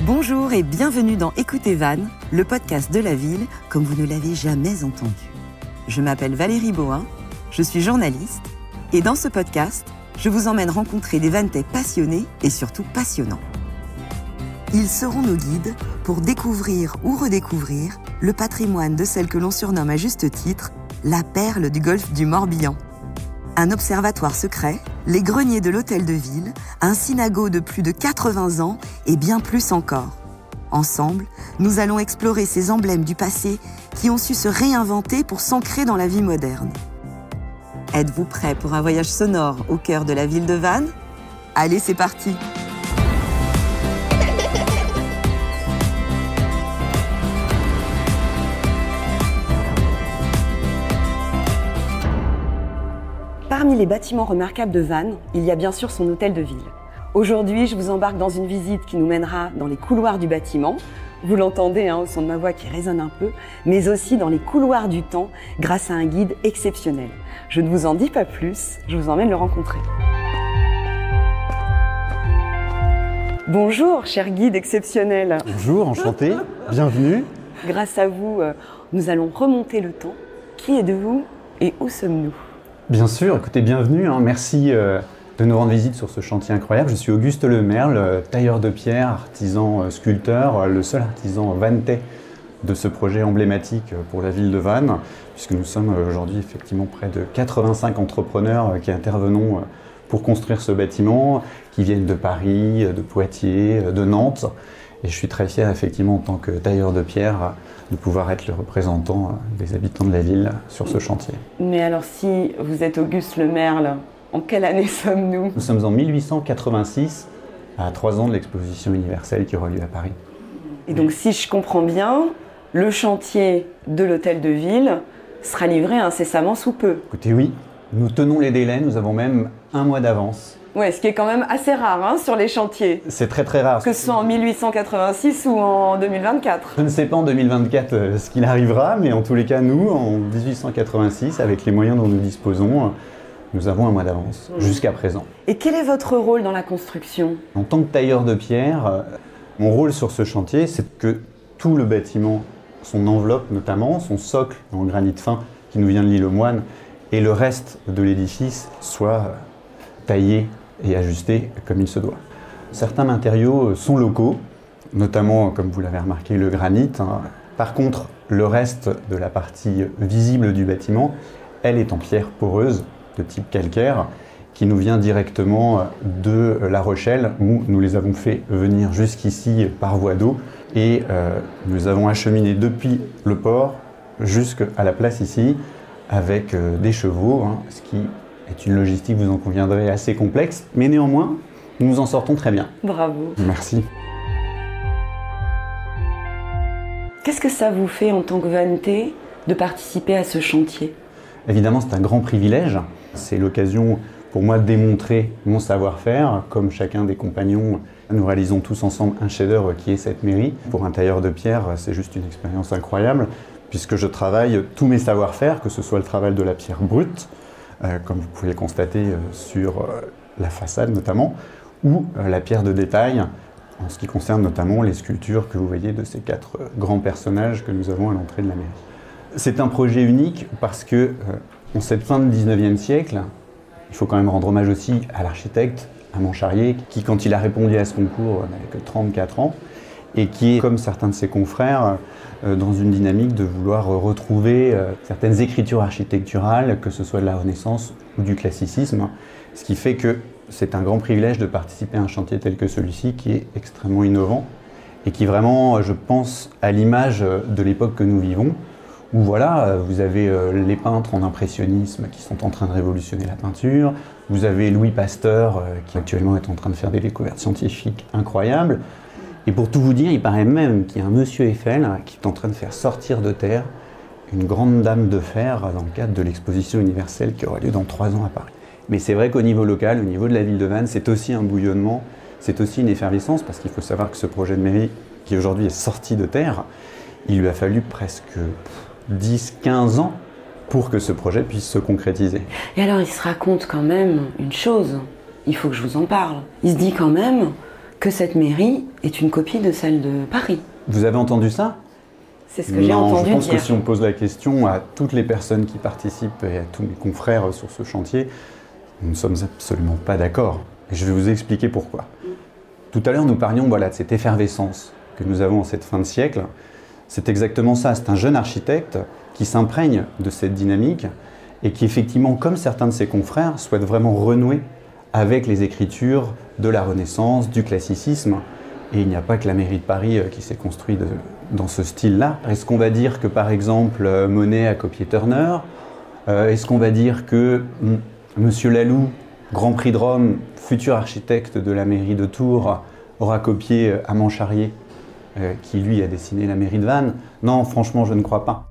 Bonjour et bienvenue dans Écoutez Vannes, le podcast de la ville comme vous ne l'avez jamais entendu. Je m'appelle Valérie Bohin, je suis journaliste et dans ce podcast, je vous emmène rencontrer des Vanntais passionnés et surtout passionnants. Ils seront nos guides pour découvrir ou redécouvrir le patrimoine de celle que l'on surnomme à juste titre la perle du golfe du Morbihan. Un observatoire secret, les greniers de l'hôtel de ville, un synagogue de plus de 80 ans et bien plus encore. Ensemble, nous allons explorer ces emblèmes du passé qui ont su se réinventer pour s'ancrer dans la vie moderne. Êtes-vous prêts pour un voyage sonore au cœur de la ville de Vannes ? Allez, c'est parti ! Parmi les bâtiments remarquables de Vannes, il y a bien sûr son hôtel de ville. Aujourd'hui, je vous embarque dans une visite qui nous mènera dans les couloirs du bâtiment. Vous l'entendez au son de ma voix qui résonne un peu, mais aussi dans les couloirs du temps grâce à un guide exceptionnel. Je ne vous en dis pas plus, je vous emmène le rencontrer. Bonjour, cher guide exceptionnel. Bonjour, enchanté, bienvenue. Grâce à vous, nous allons remonter le temps. Qui êtes-vous et où sommes-nous ? Bien sûr, écoutez, bienvenue. Merci de nous rendre visite sur ce chantier incroyable. Je suis Auguste Lemerle, tailleur de pierre, artisan sculpteur, le seul artisan vanntais de ce projet emblématique pour la ville de Vannes, puisque nous sommes aujourd'hui effectivement près de 85 entrepreneurs qui intervenons pour construire ce bâtiment, qui viennent de Paris, de Poitiers, de Nantes. Et je suis très fier effectivement en tant que tailleur de pierre de pouvoir être le représentant des habitants de la ville sur ce chantier. Mais alors si vous êtes Auguste Lemerle, en quelle année sommes-nous ? Nous sommes en 1886, à 3 ans de l'exposition universelle qui aura lieu à Paris. Et donc si je comprends bien, le chantier de l'hôtel de ville sera livré incessamment sous peu. Écoutez, oui, nous tenons les délais, nous avons même un mois d'avance. Ouais, ce qui est quand même assez rare sur les chantiers. C'est très très rare. Que ce soit en 1886 ou en 2024. Je ne sais pas en 2024 ce qu'il arrivera, mais en tous les cas, nous, en 1886, avec les moyens dont nous disposons, nous avons un mois d'avance, jusqu'à présent. Et quel est votre rôle dans la construction ? En tant que tailleur de pierre, mon rôle sur ce chantier, c'est que tout le bâtiment, son enveloppe notamment, son socle en granit fin qui nous vient de l'île aux Moines, et le reste de l'édifice soit taillé et ajusté comme il se doit. Certains matériaux sont locaux, notamment, comme vous l'avez remarqué, le granit. Par contre, le reste de la partie visible du bâtiment, elle est en pierre poreuse de type calcaire, qui nous vient directement de La Rochelle, où nous les avons fait venir jusqu'ici par voie d'eau, et nous avons acheminé depuis le port jusqu'à la place ici, avec des chevaux, ce qui est une logistique, vous en conviendrez, assez complexe, mais néanmoins, nous nous en sortons très bien. Bravo. Merci. Qu'est-ce que ça vous fait en tant que Vanntais de participer à ce chantier ? Évidemment, c'est un grand privilège. C'est l'occasion pour moi de démontrer mon savoir-faire. Comme chacun des compagnons, nous réalisons tous ensemble un chef-d'œuvre qui est cette mairie. Pour un tailleur de pierre, c'est juste une expérience incroyable, puisque je travaille tous mes savoir-faire, que ce soit le travail de la pierre brute, comme vous pouvez le constater sur la façade notamment, ou la pierre de détail, en ce qui concerne notamment les sculptures que vous voyez de ces 4 grands personnages que nous avons à l'entrée de la mairie. C'est un projet unique parce que, en cette fin de 19e siècle, il faut quand même rendre hommage aussi à l'architecte, à Montcharlier, qui quand il a répondu à ce concours n'avait que 34 ans, et qui est, comme certains de ses confrères, dans une dynamique de vouloir retrouver certaines écritures architecturales, que ce soit de la Renaissance ou du classicisme, ce qui fait que c'est un grand privilège de participer à un chantier tel que celui-ci, qui est extrêmement innovant, et qui vraiment, je pense, à l'image de l'époque que nous vivons, où voilà, vous avez les peintres en impressionnisme qui sont en train de révolutionner la peinture, vous avez Louis Pasteur qui actuellement est en train de faire des découvertes scientifiques incroyables, et pour tout vous dire, il paraît même qu'il y a un monsieur Eiffel qui est en train de faire sortir de terre une grande dame de fer dans le cadre de l'exposition universelle qui aura lieu dans 3 ans à Paris. Mais c'est vrai qu'au niveau local, au niveau de la ville de Vannes, c'est aussi un bouillonnement, c'est aussi une effervescence, parce qu'il faut savoir que ce projet de mairie, qui aujourd'hui est sorti de terre, il lui a fallu presque 10-15 ans pour que ce projet puisse se concrétiser. Et alors il se raconte quand même une chose, il faut que je vous en parle. Il se dit quand même que cette mairie est une copie de celle de Paris. Vous avez entendu ça? C'est ce que j'ai entendu dire. Je pense que si on pose la question à toutes les personnes qui participent et à tous mes confrères sur ce chantier, nous ne sommes absolument pas d'accord. Et je vais vous expliquer pourquoi. Tout à l'heure, nous parlions de cette effervescence que nous avons en cette fin de siècle. C'est exactement ça. C'est un jeune architecte qui s'imprègne de cette dynamique et qui, effectivement, comme certains de ses confrères, souhaite vraiment renouer avec les écritures de la Renaissance, du classicisme. Et il n'y a pas que la mairie de Paris qui s'est construite dans ce style-là. Est-ce qu'on va dire que, par exemple, Monet a copié Turner? Est-ce qu'on va dire que Monsieur Laloux, Grand Prix de Rome, futur architecte de la mairie de Tours, aura copié Amand Charrier, qui lui a dessiné la mairie de Vannes? Non, franchement, je ne crois pas.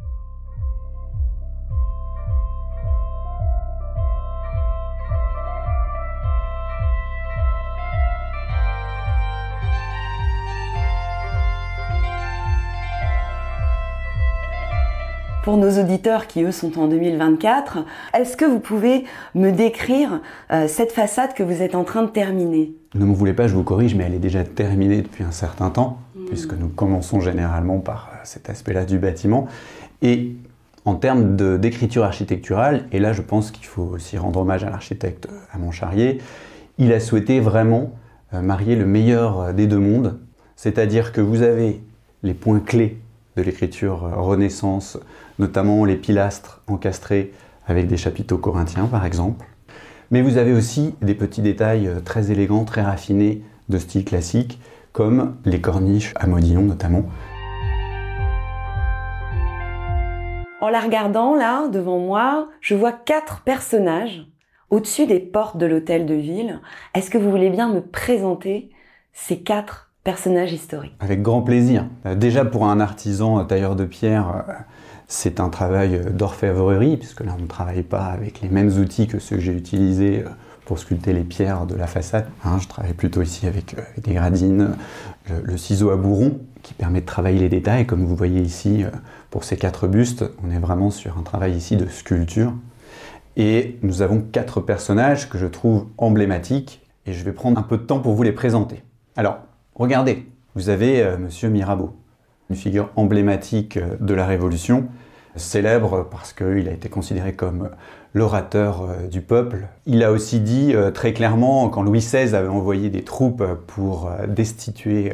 Pour nos auditeurs qui, eux, sont en 2024, est-ce que vous pouvez me décrire cette façade que vous êtes en train de terminer? Ne me voulez pas, je vous corrige, mais elle est déjà terminée depuis un certain temps, puisque nous commençons généralement par cet aspect-là du bâtiment. Et en termes d'écriture architecturale, et là je pense qu'il faut aussi rendre hommage à l'architecte Amand Charrier, il a souhaité vraiment marier le meilleur des deux mondes, c'est-à-dire que vous avez les points clés de l'écriture Renaissance, notamment les pilastres encastrés avec des chapiteaux corinthiens par exemple. Mais vous avez aussi des petits détails très élégants, très raffinés de style classique, comme les corniches à modillons notamment. En la regardant là, devant moi, je vois 4 personnages au-dessus des portes de l'hôtel de ville. Est-ce que vous voulez bien me présenter ces 4 personnages historiques? Avec grand plaisir. Déjà pour un artisan tailleur de pierre, c'est un travail d'orfèvrerie, puisque là on ne travaille pas avec les mêmes outils que ceux que j'ai utilisés pour sculpter les pierres de la façade. Je travaille plutôt ici avec des gradines, le ciseau à bourron qui permet de travailler les détails. Comme vous voyez ici, pour ces 4 bustes, on est vraiment sur un travail ici de sculpture. Et nous avons 4 personnages que je trouve emblématiques, et je vais prendre un peu de temps pour vous les présenter. Alors, regardez, vous avez Monsieur Mirabeau, une figure emblématique de la Révolution, célèbre parce qu'il a été considéré comme l'orateur du peuple. Il a aussi dit très clairement, quand Louis XVI avait envoyé des troupes pour destituer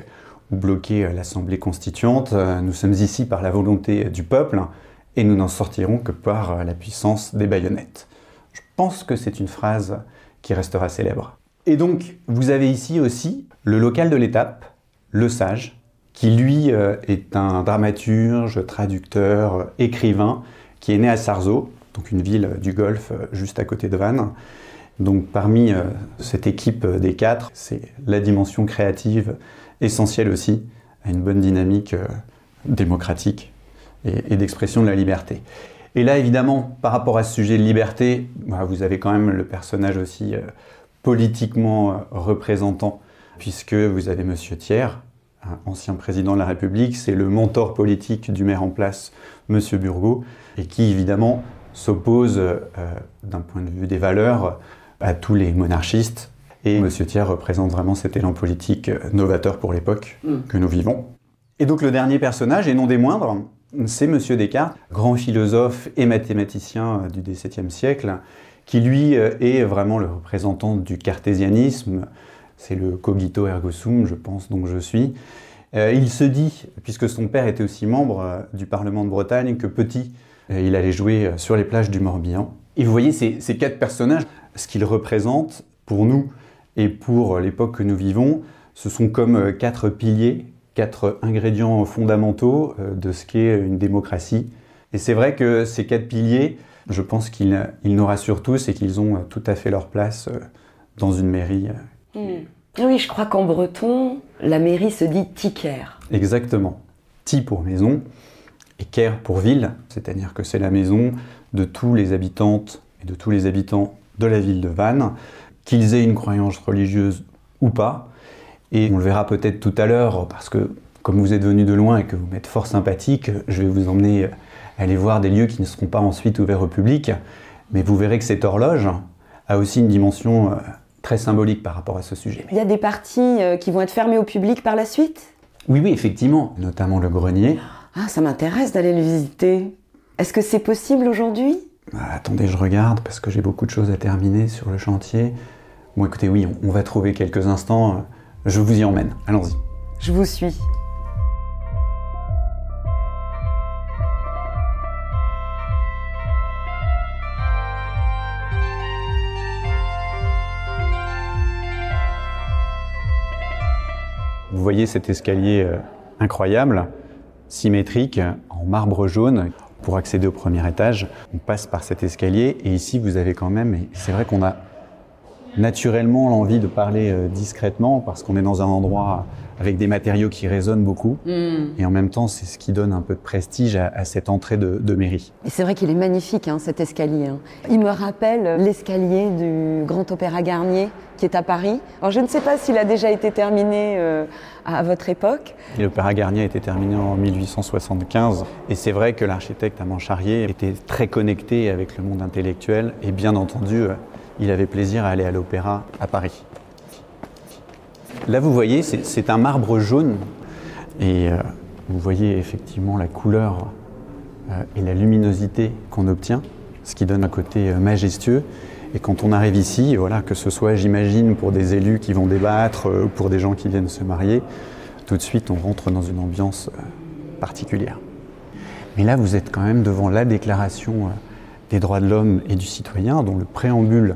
ou bloquer l'Assemblée constituante, nous sommes ici par la volonté du peuple et nous n'en sortirons que par la puissance des baïonnettes. Je pense que c'est une phrase qui restera célèbre. Et donc, vous avez ici aussi le local de l'étape, Le Sage, qui lui est un dramaturge, traducteur, écrivain, qui est né à Sarzeau, donc une ville du Golfe juste à côté de Vannes. Donc parmi cette équipe des 4, c'est la dimension créative essentielle aussi à une bonne dynamique démocratique et d'expression de la liberté. Et là évidemment, par rapport à ce sujet de liberté, vous avez quand même le personnage aussi politiquement représentant, puisque vous avez Monsieur Thiers, ancien président de la République, c'est le mentor politique du maire en place, Monsieur Burgot, et qui évidemment s'oppose d'un point de vue des valeurs à tous les monarchistes. Et Monsieur Thiers représente vraiment cet élan politique novateur pour l'époque que nous vivons. Et donc le dernier personnage, et non des moindres, c'est Monsieur Descartes, grand philosophe et mathématicien du XVIIe siècle, qui lui est vraiment le représentant du cartésianisme. C'est le cogito ergo sum, je pense, dont je suis. Il se dit, puisque son père était aussi membre du Parlement de Bretagne, que petit, il allait jouer sur les plages du Morbihan. Et vous voyez ces 4 personnages, ce qu'ils représentent pour nous et pour l'époque que nous vivons, ce sont comme 4 piliers, 4 ingrédients fondamentaux de ce qu'est une démocratie. Et c'est vrai que ces 4 piliers, je pense qu'ils nous rassurent tous et qu'ils ont tout à fait leur place dans une mairie. Oui, je crois qu'en breton, la mairie se dit tiker. Exactement. Ti pour maison et ker pour ville, c'est-à-dire que c'est la maison de tous les habitantes et de tous les habitants de la ville de Vannes, qu'ils aient une croyance religieuse ou pas. Et on le verra peut-être tout à l'heure, parce que comme vous êtes venu de loin et que vous m'êtes fort sympathique, je vais vous emmener aller voir des lieux qui ne seront pas ensuite ouverts au public. Mais vous verrez que cette horloge a aussi une dimension très symbolique par rapport à ce sujet. Il y a des parties qui vont être fermées au public par la suite? Oui, oui, effectivement, notamment le grenier. Ah, ça m'intéresse d'aller le visiter. Est-ce que c'est possible aujourd'hui? Attendez, je regarde parce que j'ai beaucoup de choses à terminer sur le chantier. Bon, écoutez, oui, on va trouver quelques instants. Je vous y emmène. Allons-y. Je vous suis. Vous voyez cet escalier incroyable, symétrique, en marbre jaune. Pour accéder au premier étage, on passe par cet escalier et ici vous avez quand même, et c'est vrai qu'on a naturellement l'envie de parler discrètement parce qu'on est dans un endroit avec des matériaux qui résonnent beaucoup et en même temps c'est ce qui donne un peu de prestige à cette entrée de mairie. Et c'est vrai qu'il est magnifique cet escalier. Il me rappelle l'escalier du Grand Opéra Garnier qui est à Paris. Alors je ne sais pas s'il a déjà été terminé à votre époque. L'Opéra Garnier a été terminé en 1875 et c'est vrai que l'architecte Amand Charrier était très connecté avec le monde intellectuel et bien entendu il avait plaisir à aller à l'opéra à Paris. Là vous voyez c'est un marbre jaune et vous voyez effectivement la couleur et la luminosité qu'on obtient, ce qui donne un côté majestueux. Et quand on arrive ici, voilà, que ce soit, j'imagine, pour des élus qui vont débattre ou pour des gens qui viennent se marier, tout de suite, on rentre dans une ambiance particulière. Mais là, vous êtes quand même devant la déclaration des droits de l'homme et du citoyen, dont le préambule,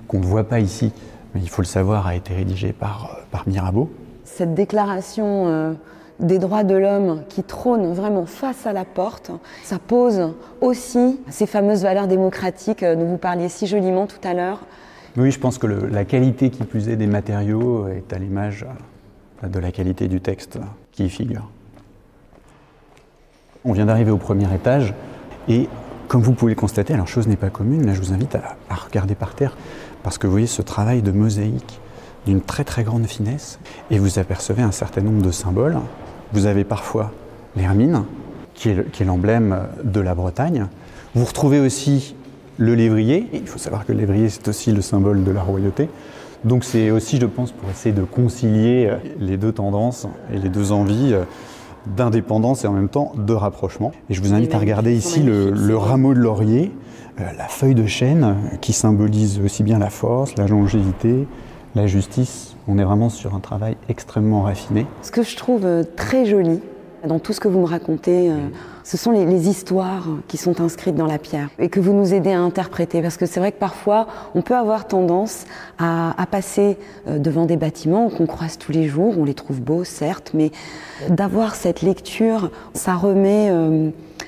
qu'on ne voit pas ici, mais il faut le savoir, a été rédigé par Mirabeau. Cette déclaration des droits de l'homme qui trône vraiment face à la porte, ça pose aussi ces fameuses valeurs démocratiques dont vous parliez si joliment tout à l'heure. Oui, je pense que la qualité qui plus est des matériaux est à l'image de la qualité du texte qui y figure. On vient d'arriver au premier étage et comme vous pouvez le constater, alors chose n'est pas commune, là je vous invite à regarder par terre parce que vous voyez ce travail de mosaïque d'une très très grande finesse et vous apercevez un certain nombre de symboles. Vous avez parfois l'hermine, qui est l'emblème de la Bretagne. Vous retrouvez aussi le lévrier. Et il faut savoir que le lévrier, c'est aussi le symbole de la royauté. Donc c'est aussi, je pense, pour essayer de concilier les deux tendances et les deux envies d'indépendance et en même temps de rapprochement. Et je vous invite à regarder ici le rameau de laurier, la feuille de chêne, qui symbolise aussi bien la force, la longévité, la justice. On est vraiment sur un travail extrêmement raffiné. Ce que je trouve très joli dans tout ce que vous me racontez, ce sont les histoires qui sont inscrites dans la pierre et que vous nous aidez à interpréter. Parce que c'est vrai que parfois, on peut avoir tendance à passer devant des bâtiments qu'on croise tous les jours. On les trouve beaux, certes, mais d'avoir cette lecture, ça remet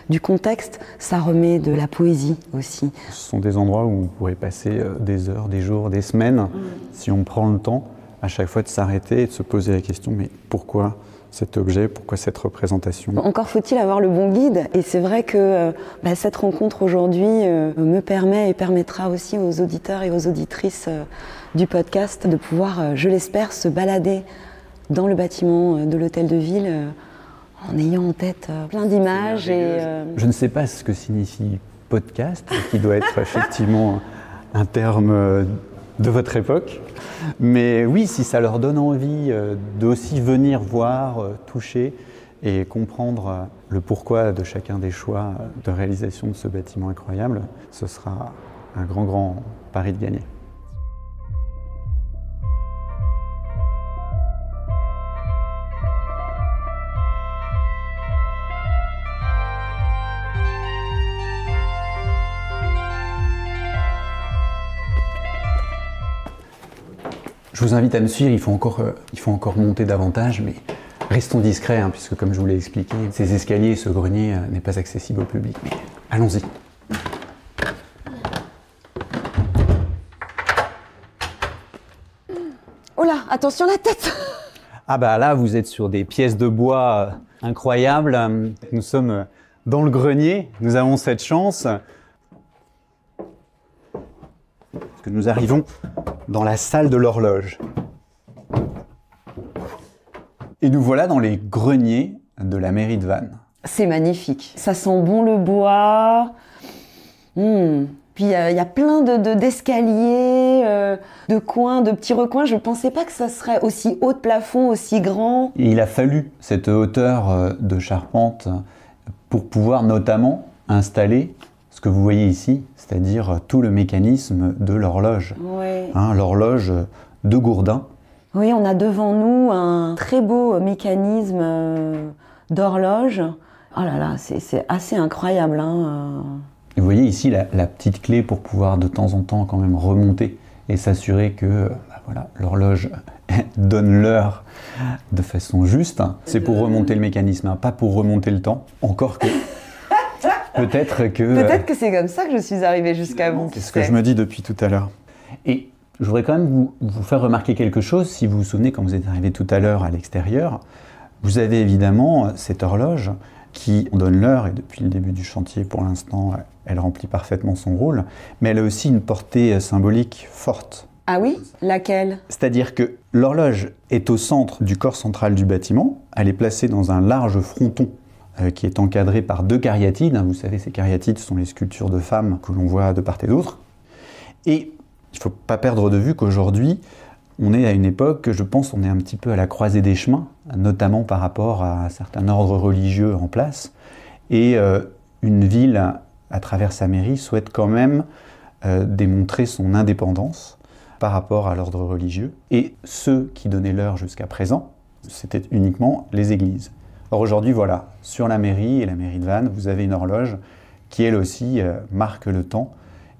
du contexte, ça remet de la poésie aussi. Ce sont des endroits où on pourrait passer des heures, des jours, des semaines, si on prend le temps à chaque fois de s'arrêter et de se poser la question, mais pourquoi cet objet, pourquoi cette représentation? Encore faut-il avoir le bon guide, et c'est vrai que cette rencontre aujourd'hui me permet et permettra aussi aux auditeurs et aux auditrices du podcast de pouvoir, je l'espère, se balader dans le bâtiment de l'Hôtel de Ville en ayant en tête plein d'images. Je ne sais pas ce que signifie podcast, qui doit être effectivement un terme de votre époque. Mais oui, si ça leur donne envie d'aussi venir voir, toucher et comprendre le pourquoi de chacun des choix de réalisation de ce bâtiment incroyable, ce sera un grand pari de gagner. Je vous invite à me suivre, il faut encore monter davantage, mais restons discrets, puisque comme je vous l'ai expliqué, ces escaliers et ce grenier n'est pas accessible au public. Mais allons-y. Oh là, attention la tête! Ah bah là, vous êtes sur des pièces de bois incroyables. Nous sommes dans le grenier, nous avons cette chance. Parce que nous arrivons dans la salle de l'horloge. Et nous voilà dans les greniers de la mairie de Vannes. C'est magnifique. Ça sent bon le bois. Puis il y a plein d'escaliers, de coins, de petits recoins. Je ne pensais pas que ça serait aussi haut de plafond, aussi grand. Et il a fallu cette hauteur de charpente pour pouvoir notamment installer ce que vous voyez ici, c'est-à-dire tout le mécanisme de l'horloge. Ouais. L'horloge de Gourdin. Oui, on a devant nous un très beau mécanisme d'horloge. Oh là là, c'est assez incroyable. Vous voyez ici la petite clé pour pouvoir de temps en temps quand même remonter et s'assurer que voilà, l'horloge donne l'heure de façon juste. C'est pour remonter le mécanisme, pas pour remonter le temps. Encore que... Peut-être que c'est comme ça que je suis arrivée jusqu'à vous. C'est ce que je me dis depuis tout à l'heure. Et je voudrais quand même vous faire remarquer quelque chose. Si vous vous souvenez, quand vous êtes arrivé tout à l'heure à l'extérieur, vous avez évidemment cette horloge qui donne l'heure, et depuis le début du chantier, pour l'instant, elle remplit parfaitement son rôle, mais elle a aussi une portée symbolique forte. Ah oui? Laquelle? C'est-à-dire que l'horloge est au centre du corps central du bâtiment, elle est placée dans un large fronton qui est encadré par 2 cariatides. Vous savez, ces cariatides sont les sculptures de femmes que l'on voit de part et d'autre. Et il ne faut pas perdre de vue qu'aujourd'hui, on est à une époque, je pense, on est un petit peu à la croisée des chemins, notamment par rapport à certains ordres religieux en place. Et une ville, à travers sa mairie, souhaite quand même démontrer son indépendance par rapport à l'ordre religieux. Et ceux qui donnaient l'heure jusqu'à présent, c'était uniquement les églises. Or aujourd'hui, voilà, sur la mairie et la mairie de Vannes, vous avez une horloge qui, elle aussi, marque le temps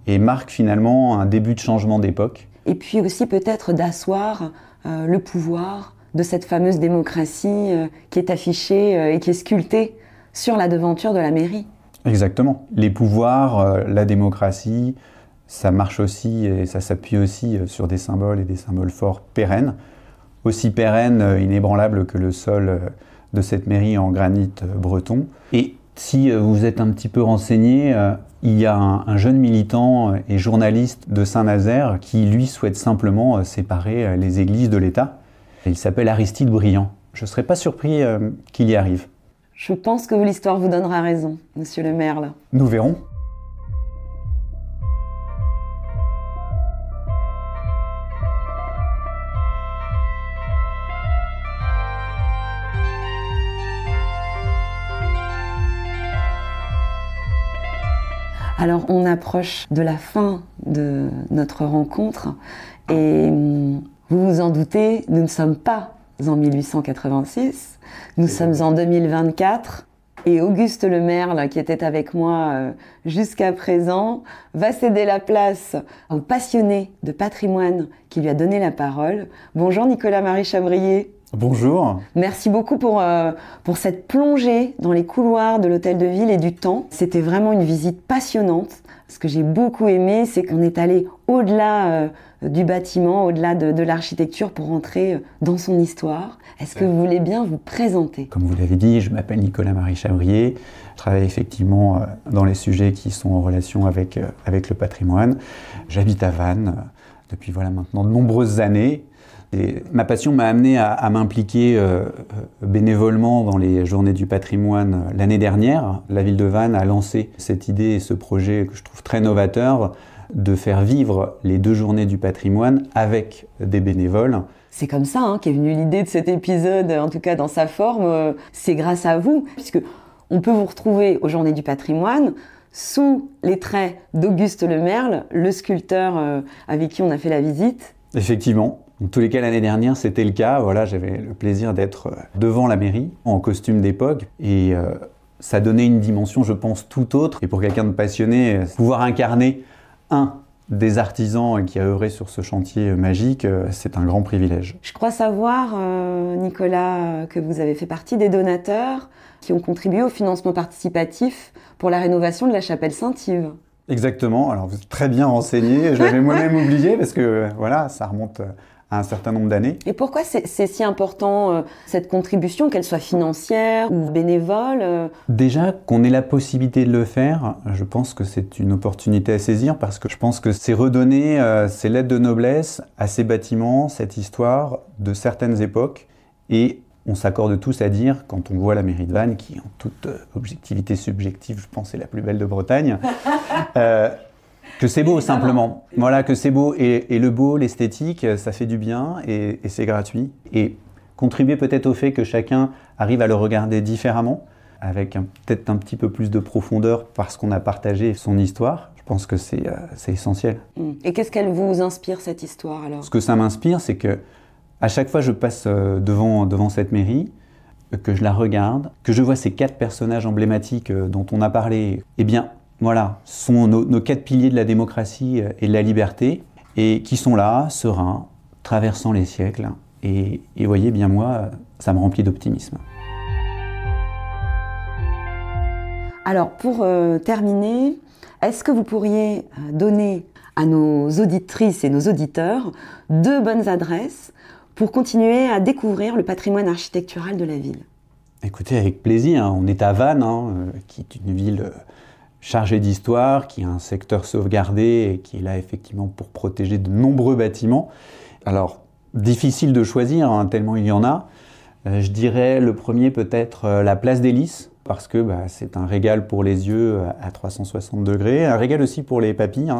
et marque finalement un début de changement d'époque. Et puis aussi peut-être d'asseoir le pouvoir de cette fameuse démocratie qui est affichée et qui est sculptée sur la devanture de la mairie. Exactement. Les pouvoirs, la démocratie, ça marche aussi et ça s'appuie aussi sur des symboles et des symboles forts pérennes, aussi pérennes, inébranlables que le sol de cette mairie en granit breton. Et si vous êtes un petit peu renseigné, il y a un jeune militant et journaliste de Saint-Nazaire qui, lui, souhaite simplement séparer les églises de l'État. Il s'appelle Aristide Briand. Je ne serais pas surpris qu'il y arrive. Je pense que l'histoire vous donnera raison, monsieur le maire. Là. Nous verrons. Alors, on approche de la fin de notre rencontre et vous vous en doutez, nous ne sommes pas en 1886, nous sommes en 2024 et Auguste Lemerle, qui était avec moi jusqu'à présent, va céder la place au passionné de patrimoine qui lui a donné la parole. Bonjour Nicolas-Marie Chabrier. Bonjour. Merci beaucoup pour cette plongée dans les couloirs de l'Hôtel de Ville et du Temps. C'était vraiment une visite passionnante. Ce que j'ai beaucoup aimé, c'est qu'on est allé au-delà du bâtiment, au-delà de l'architecture pour entrer dans son histoire. Est-ce que vous voulez bien vous présenter? Comme vous l'avez dit, je m'appelle Nicolas-Marie Chabrier. Je travaille effectivement dans les sujets qui sont en relation avec le patrimoine. J'habite à Vannes depuis maintenant de nombreuses années. Et ma passion m'a amené à m'impliquer bénévolement dans les Journées du patrimoine l'année dernière. La ville de Vannes a lancé cette idée et ce projet que je trouve très novateur de faire vivre les 2 Journées du patrimoine avec des bénévoles. C'est comme ça qu'est venue l'idée de cet épisode, en tout cas dans sa forme. C'est grâce à vous, puisque on peut vous retrouver aux Journées du patrimoine sous les traits d'Auguste Lemerle, le sculpteur avec qui on a fait la visite. Effectivement. En tous les cas, l'année dernière, c'était le cas. Voilà, j'avais le plaisir d'être devant la mairie, en costume d'époque. Et ça donnait une dimension, je pense, tout autre. Et pour quelqu'un de passionné, pouvoir incarner un des artisans qui a œuvré sur ce chantier magique, c'est un grand privilège. Je crois savoir, Nicolas, que vous avez fait partie des donateurs qui ont contribué au financement participatif pour la rénovation de la chapelle Saint-Yves. Exactement. Alors, vous êtes très bien renseigné. Je l'avais moi-même oublié parce que, voilà, ça remonte à un certain nombre d'années. Et pourquoi c'est si important, cette contribution, qu'elle soit financière ou bénévole? Déjà, qu'on ait la possibilité de le faire, je pense que c'est une opportunité à saisir parce que je pense que c'est redonner ces lettres de noblesse à ces bâtiments, cette histoire de certaines époques et on s'accorde tous à dire, quand on voit la mairie de Vannes, qui en toute objectivité subjective, je pense, est la plus belle de Bretagne, que c'est beau simplement. Voilà, que c'est beau. Et le beau, l'esthétique, ça fait du bien et c'est gratuit. Et contribuer peut-être au fait que chacun arrive à le regarder différemment, avec peut-être un petit peu plus de profondeur parce qu'on a partagé son histoire. Je pense que c'est essentiel. Et qu'est-ce qu'elle vous inspire, cette histoire, alors ? Ce que ça m'inspire, c'est que à chaque fois que je passe devant cette mairie, que je la regarde, que je vois ces 4 personnages emblématiques dont on a parlé, eh bien, voilà, sont nos 4 piliers de la démocratie et de la liberté, et qui sont là, sereins, traversant les siècles. Et vous voyez, bien moi, ça me remplit d'optimisme. Alors, pour terminer, est-ce que vous pourriez donner à nos auditrices et nos auditeurs 2 bonnes adresses pour continuer à découvrir le patrimoine architectural de la ville ? Écoutez, avec plaisir. On est à Vannes, qui est une ville chargée d'histoire, qui a un secteur sauvegardé et qui est là effectivement pour protéger de nombreux bâtiments. Alors, difficile de choisir, tellement il y en a. Je dirais le premier peut-être la place des Lys, parce que c'est un régal pour les yeux à 360 degrés, un régal aussi pour les papilles.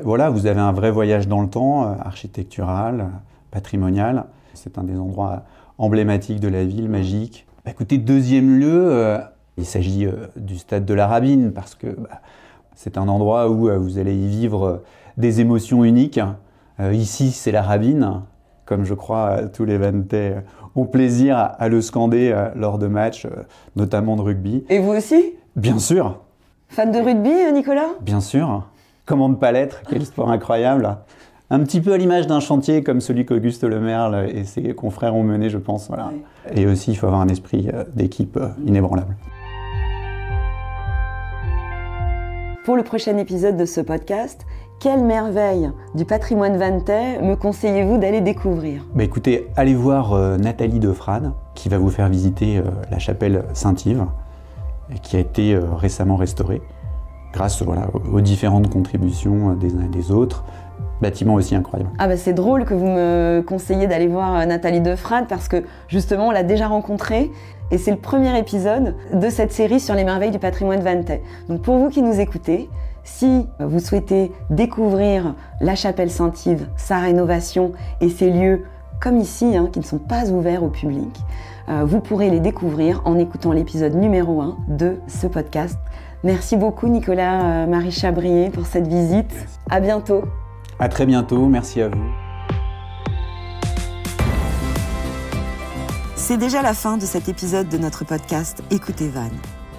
Voilà, vous avez un vrai voyage dans le temps, architectural, patrimonial. C'est un des endroits emblématiques de la ville, magique. Écoutez, deuxième lieu, il s'agit du stade de la Rabine, parce que c'est un endroit où vous allez y vivre des émotions uniques. Ici, c'est la Rabine, comme je crois tous les Vanntais ont plaisir à le scander lors de matchs, notamment de rugby. Et vous aussi ? Bien sûr. Fan de rugby, Nicolas ? Bien sûr. Comment ne pas l'être ? Quel sport incroyable. Un petit peu à l'image d'un chantier comme celui qu'Auguste Lemerle et ses confrères ont mené, je pense. Voilà. Oui. Et aussi, il faut avoir un esprit d'équipe inébranlable. Pour le prochain épisode de ce podcast, quelle merveille du patrimoine vannetais me conseillez-vous d'aller découvrir ? Écoutez, allez voir Nathalie Defrane, qui va vous faire visiter la chapelle Saint-Yves, qui a été récemment restaurée, grâce aux différentes contributions des uns et des autres. Bâtiment aussi incroyable. C'est drôle que vous me conseillez d'aller voir Nathalie Defrane, parce que justement, on l'a déjà rencontrée, et c'est le premier épisode de cette série sur les merveilles du patrimoine vannetais. Donc pour vous qui nous écoutez, si vous souhaitez découvrir la chapelle Saint-Yves, sa rénovation et ses lieux comme ici, qui ne sont pas ouverts au public, vous pourrez les découvrir en écoutant l'épisode numéro 1 de ce podcast. Merci beaucoup Nicolas Marie-Chabrier pour cette visite. Merci. À bientôt. À très bientôt, merci à vous. C'est déjà la fin de cet épisode de notre podcast Écoutez Vannes.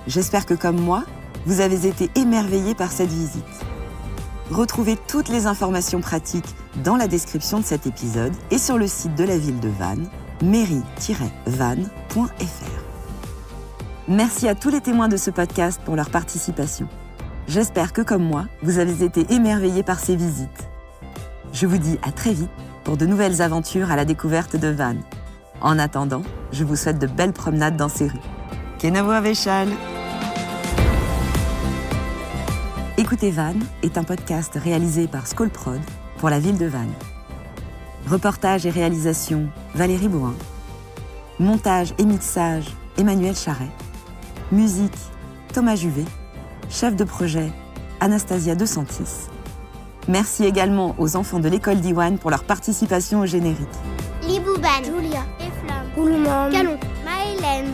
J'espère que comme moi, vous avez été émerveillés par cette visite. Retrouvez toutes les informations pratiques dans la description de cet épisode et sur le site de la ville de Vannes, mairie-vannes.fr. Merci à tous les témoins de ce podcast pour leur participation. J'espère que comme moi, vous avez été émerveillés par ces visites. Je vous dis à très vite pour de nouvelles aventures à la découverte de Vannes. En attendant, je vous souhaite de belles promenades dans ces rues. Kenavo Avechal. Écoutez Vannes est un podcast réalisé par Skolprod pour la ville de Vannes. Reportage et réalisation, Valérie Boin. Montage et mixage, Emmanuel Charret. Musique, Thomas Juvet. Chef de projet, Anastasia De Santis. Merci également aux enfants de l'école d'Iwan pour leur participation au générique. Libouban, Julia, Eflam, Roulement, Calon, Maëlène,